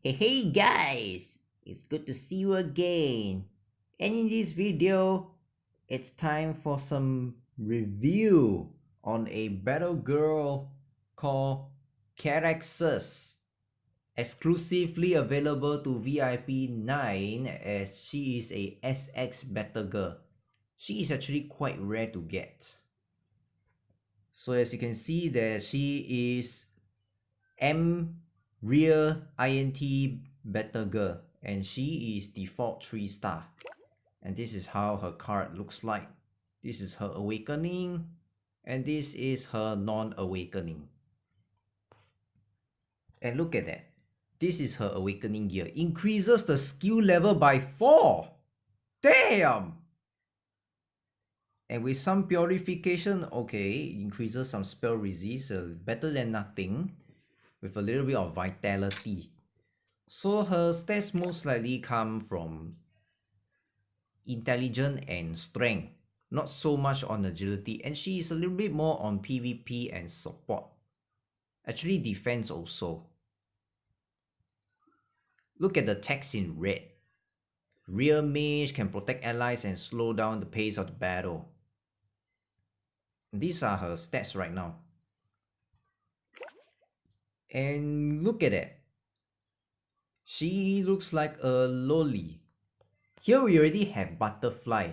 Hey guys, it's good to see you again. And in this video, it's time for some review on a battle girl called Karaxes, exclusively available to VIP 9 as she is a SX battle girl. She is actually quite rare to get. So as you can see that she is M rear INT battle girl and she is default 3-star, and this is how her card looks like. This is her awakening and this is her non-awakening, and look at that. This is her awakening gear, increases the skill level by 4. Damn. And with some purification, okay, increases some spell resist, better than nothing, with a little bit of vitality. So her stats most likely come from intelligence and strength, not so much on agility, and she is a little bit more on PvP and support. Actually defense also. Look at the text in red. Rear mage can protect allies and slow down the pace of the battle. These are her stats right now. And look at that. She looks like a Loli. Here we already have butterfly.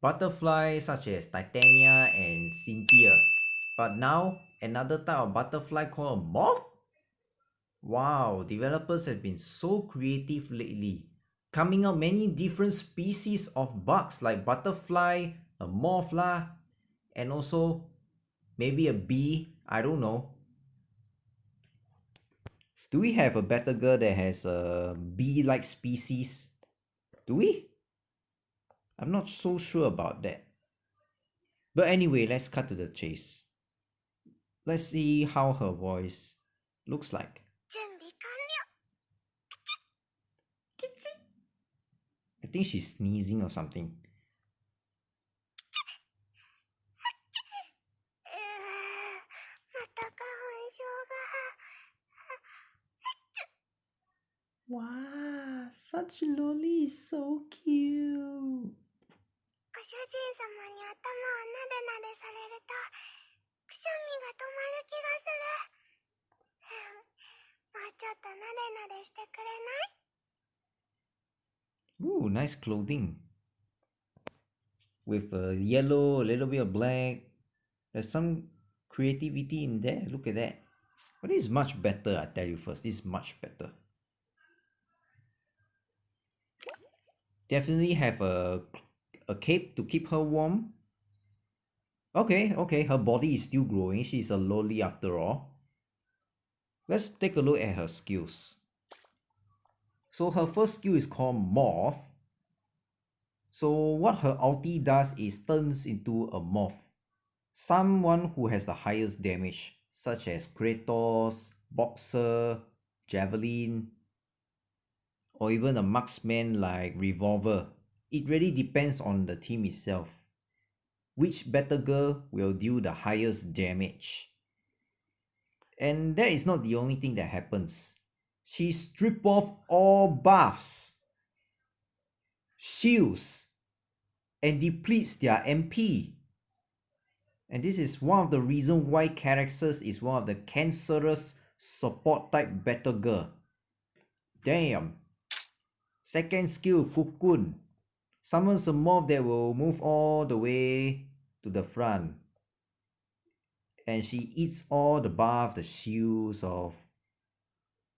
Butterflies such as Titania and Cynthia. But now another type of butterfly called a moth? Wow, developers have been so creative lately, coming out many different species of bugs like butterfly, a moth lah, and also maybe a bee, I don't know. Do we have a battle girl that has a bee-like species? Do we? I'm not so sure about that. But anyway, let's cut to the chase. Let's see how her voice looks like. I think she's sneezing or something. Wow, such Loli is so cute. Ooh, nice clothing. With a yellow, a little bit of black. There's some creativity in there. Look at that. But this is much better, I tell you first. This is much better. Definitely have a cape to keep her warm. Okay, her body is still growing. She's a Loli after all. Let's take a look at her skills. So her first skill is called Moth. So what her ulti does is turns into a moth. Someone who has the highest damage, such as Kratos, Boxer, Javelin, or even a marksman like Revolver. It really depends on the team itself. Which battle girl will deal the highest damage? And that is not the only thing that happens. She strips off all buffs, shields, and depletes their MP. And this is one of the reasons why Karaxes is one of the cancerous support type battle girl. Damn. Second skill, Cocoon. Summons a moth that will move all the way to the front. And she eats all the buff, the shields of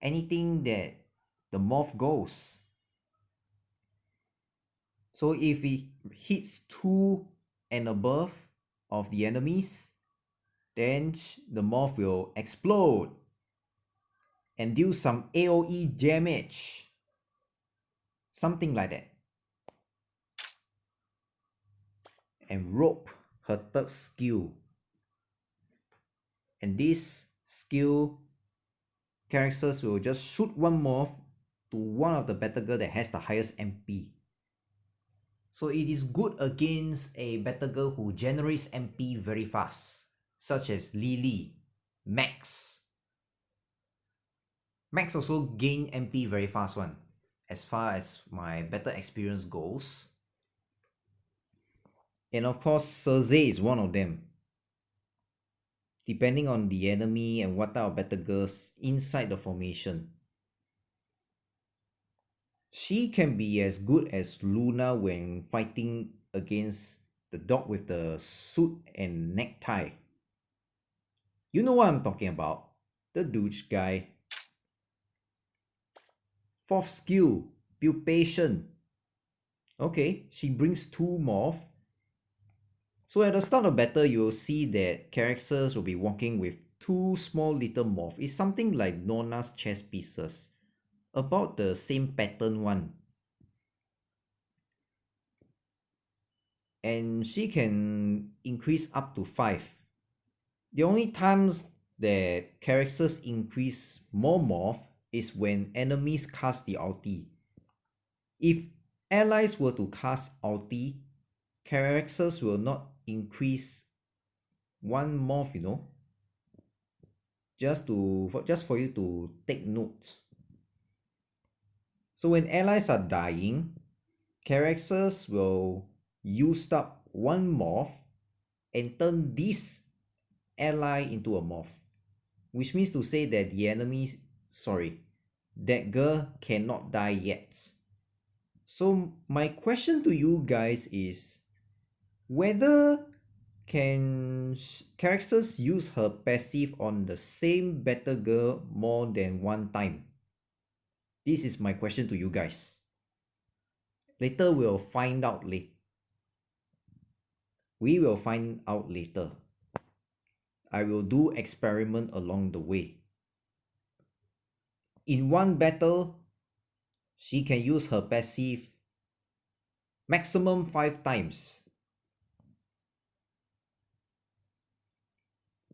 anything that the moth goes. So if it hits 2 and above of the enemies, then the moth will explode and deal some AoE damage. Something like that. And rope, her third skill. And this skill, characters will just shoot one moth to one of the battle girl that has the highest MP. So it is good against a battle girl who generates MP very fast, such as Loli, Max. Max also gain MP very fast one, as far as my battle experience goes. And of course, Cersei is one of them. Depending on the enemy and what type of battle girls inside the formation. She can be as good as Luna when fighting against the dog with the suit and necktie. You know what I'm talking about. The douche guy. Fourth skill, Pupation. Okay, she brings 2 moth. So at the start of battle, you'll see that Karaxes will be walking with 2 small little moth. It's something like Nona's chess pieces. About the same pattern one. And she can increase up to 5. The only times that Karaxes increase more moth is when enemies cast the ulti. If allies were to cast ulti, Karaxes will not increase 1 moth, just for you to take note. So when allies are dying, Karaxes will use up 1 moth and turn this ally into a moth, which means to say that that girl cannot die yet. So my question to you guys is whether can Karaxes use her passive on the same battle girl more than 1 time? This is my question to you guys. Later we'll find out later. We will find out later. I will do experiment along the way. In 1 battle, she can use her passive maximum 5 times.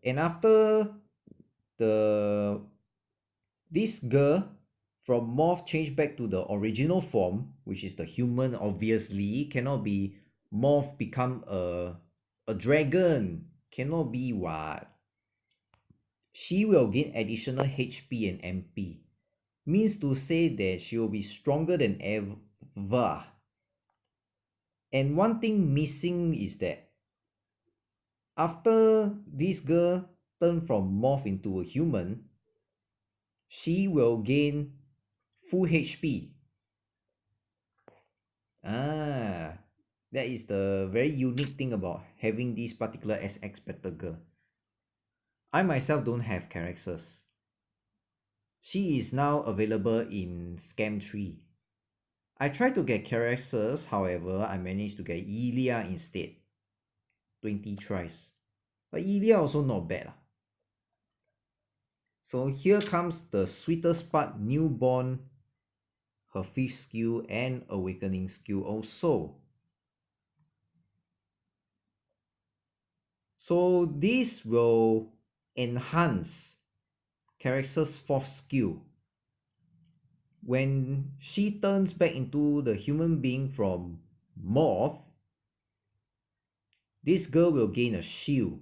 And after this girl from moth change back to the original form, which is the human, obviously cannot be moth become a dragon, cannot be what. She will gain additional HP and MP, means to say that she will be stronger than ever. And one thing missing is that after this girl turn from moth into a human, she will gain full HP. That is the very unique thing about having this particular SX battle girl. I myself don't have Karaxes. She is now available in Scam 3. I tried to get Karaxes, however, I managed to get Elia instead. 20 tries. But Elia also not bad. So here comes the sweetest part, Newborn, her 5th skill and Awakening skill also. So this will enhance Karaxes' 4th skill. When she turns back into the human being from moth, this girl will gain a shield.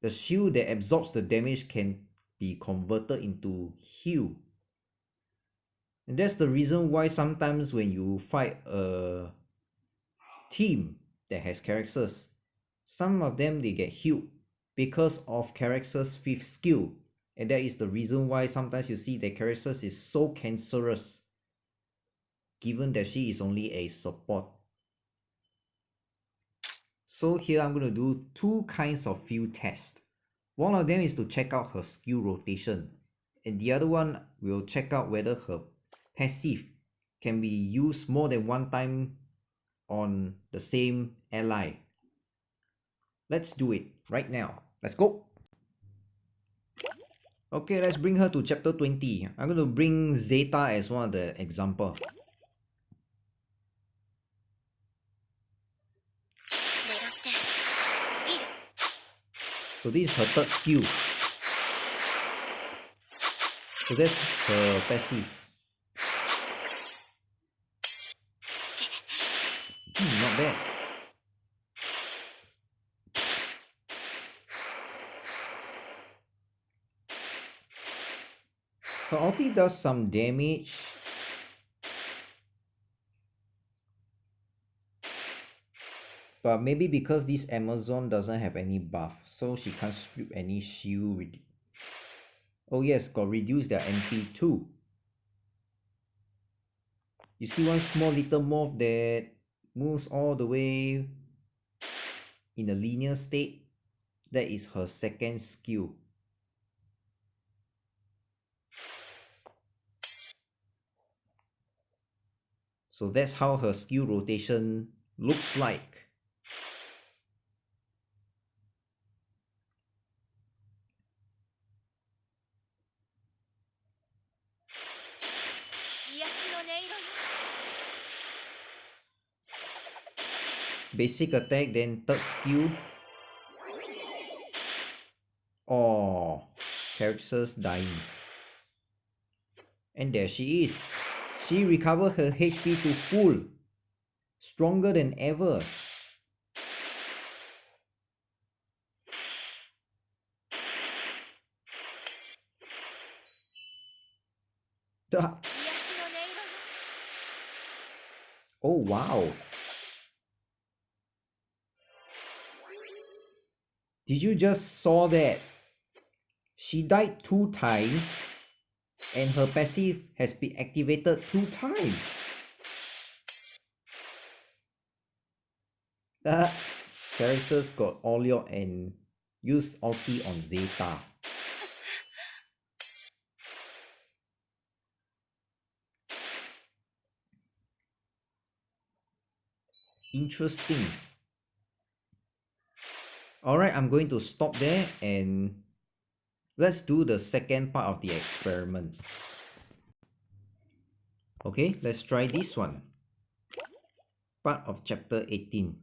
The shield that absorbs the damage can be converted into heal. And that's the reason why sometimes when you fight a team that has Karaxes, some of them they get healed because of Karaxes' 5th skill. And that is the reason why sometimes you see that Karaxes is so cancerous, given that she is only a support. So here I'm going to do 2 kinds of field test. One of them is to check out her skill rotation, and the other one will check out whether her passive can be used more than 1 time on the same ally. Let's do it right now. Let's go. Okay, let's bring her to chapter 20. I'm going to bring Zeta as one of the example. So this is her 3rd skill. So that's her passive. Not bad. Her ulti does some damage. But maybe because this Amazon doesn't have any buff, so she can't strip any shield. Oh yes, got reduce their MP too. You see one small little moth that moves all the way in a linear state? That is her second skill. So that's how her skill rotation looks like. Basic attack, then third skill. Oh, Karaxes dying. And there she is. She recovered her HP to full. Stronger than ever. Oh wow. Did you just saw that? She died 2 times and her passive has been activated 2 times. Karaxes got Olio and used ulti on Zeta. Interesting. Alright, I'm going to stop there and let's do the second part of the experiment. Okay, let's try this one. Part of chapter 18.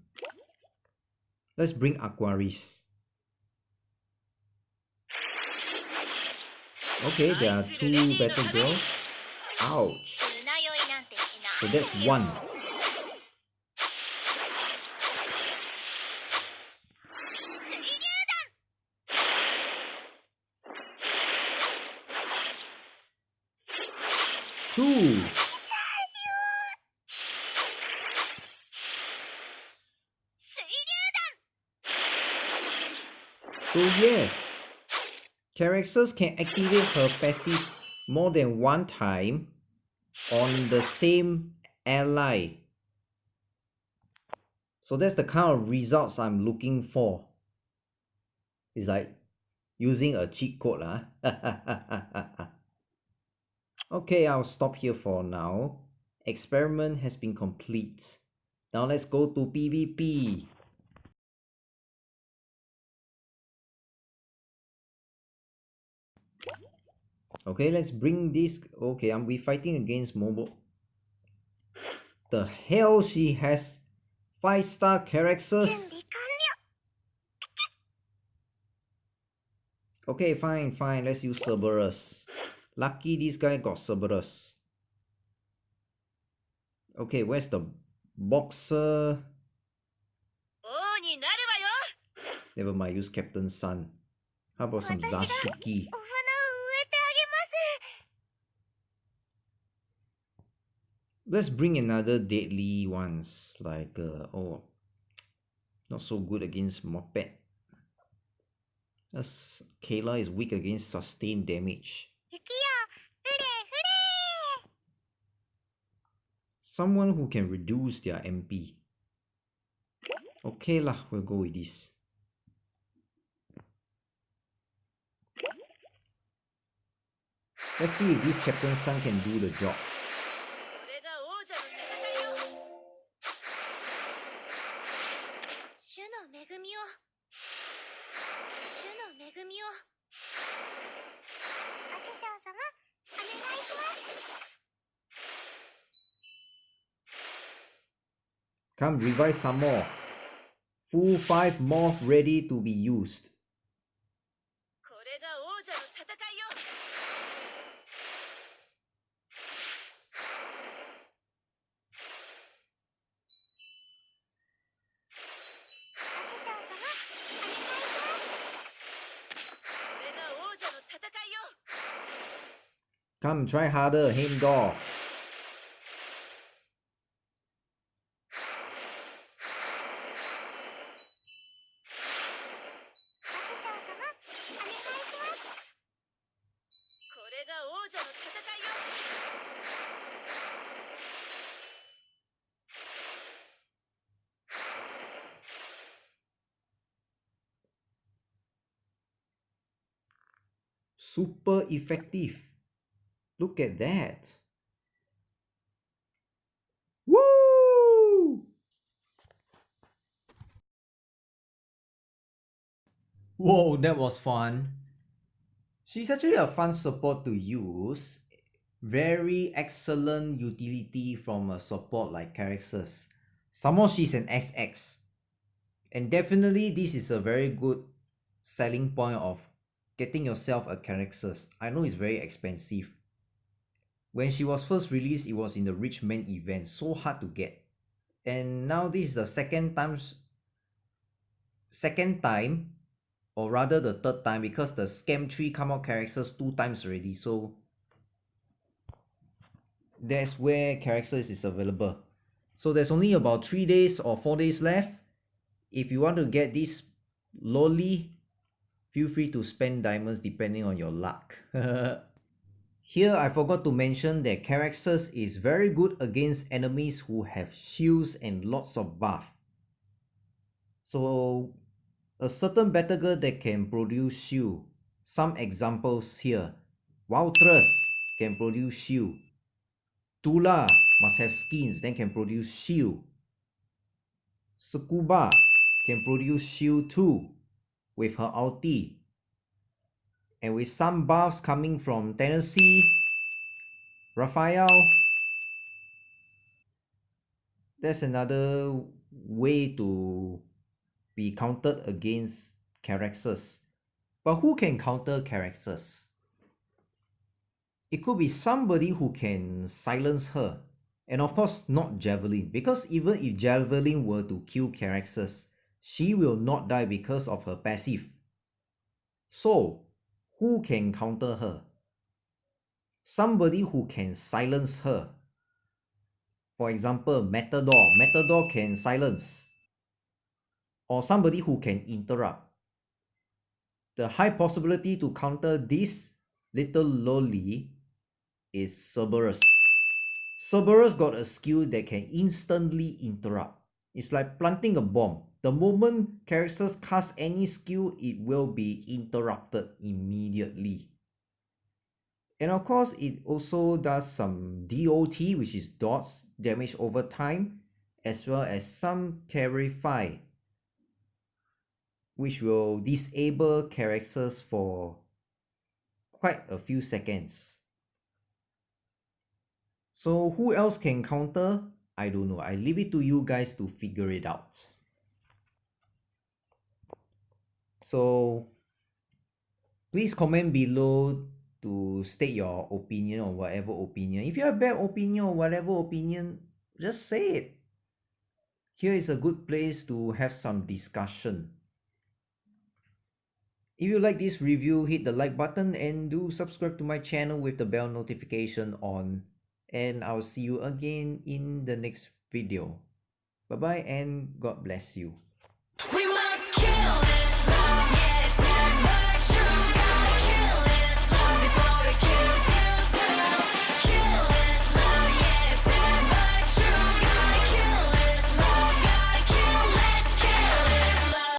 Let's bring Aquaris. Okay, there are 2 battle girls. Ouch. So that's 1. 2. So yes, Karaxes can activate her passive more than 1 time on the same ally. So that's the kind of results I'm looking for. It's like using a cheat code. Okay, I'll stop here for now. Experiment has been complete. Now let's go to PvP. Okay, let's bring this. Okay, I'll be fighting against mobile. The hell, she has 5-star Karaxes. Okay, fine. Let's use Cerberus. Lucky this guy got Cerberus. Okay, where's the boxer? Never mind, use Captain Sun. How about some Zashiki? Let's bring another deadly ones like oh, not so good against Moped. As Kayla is weak against sustained damage. Someone who can reduce their MP. Okay lah, we'll go with this. Let's see if this Captain Sun can do the job. Come, revive some more. Full 5 moth ready to be used. Come, try harder, Heimdall. Super effective. Look at that. Woo! Whoa, that was fun. She's actually a fun support to use. Very excellent utility from a support like Karaxes. Some more she's an XX. And definitely this is a very good selling point of getting yourself a Karaxes. I know it's very expensive. When she was first released, it was in the Rich Man event, so hard to get. And now this is the second time, or rather the third time, because the Scam 3 come out characters 2 times already, so that's where Karaxes is available. So there's only about 3 days or 4 days left. If you want to get this Loli, feel free to spend diamonds depending on your luck. Here I forgot to mention that Karaxes is very good against enemies who have shields and lots of buff. So a certain battle girl that can produce shield. Some examples here. Waltrus can produce shield. Tula must have skins, then can produce shield. Scuba can produce shield too with her ulti. And with some buffs coming from Tennessee, Raphael, that's another way to be countered against Karaxes. But who can counter Karaxes? It could be somebody who can silence her. And of course, not Javelin, because even if Javelin were to kill Karaxes, she will not die because of her passive. So, who can counter her? Somebody who can silence her. For example, Matador. Matador can silence. Or somebody who can interrupt. The high possibility to counter this little Loli is Cerberus. Cerberus got a skill that can instantly interrupt. It's like planting a bomb. The moment characters cast any skill, it will be interrupted immediately. And of course, it also does some DOT, which is dots, damage over time, as well as some Terrify, which will disable characters for quite a few seconds. So who else can counter? I don't know. I leave it to you guys to figure it out. So please comment below to state your opinion or whatever opinion. If you have a bad opinion or whatever opinion, just say it. Here is a good place to have some discussion. If you like this review, hit the like button and do subscribe to my channel with the bell notification on. And I'll see you again in the next video. Bye bye and God bless you.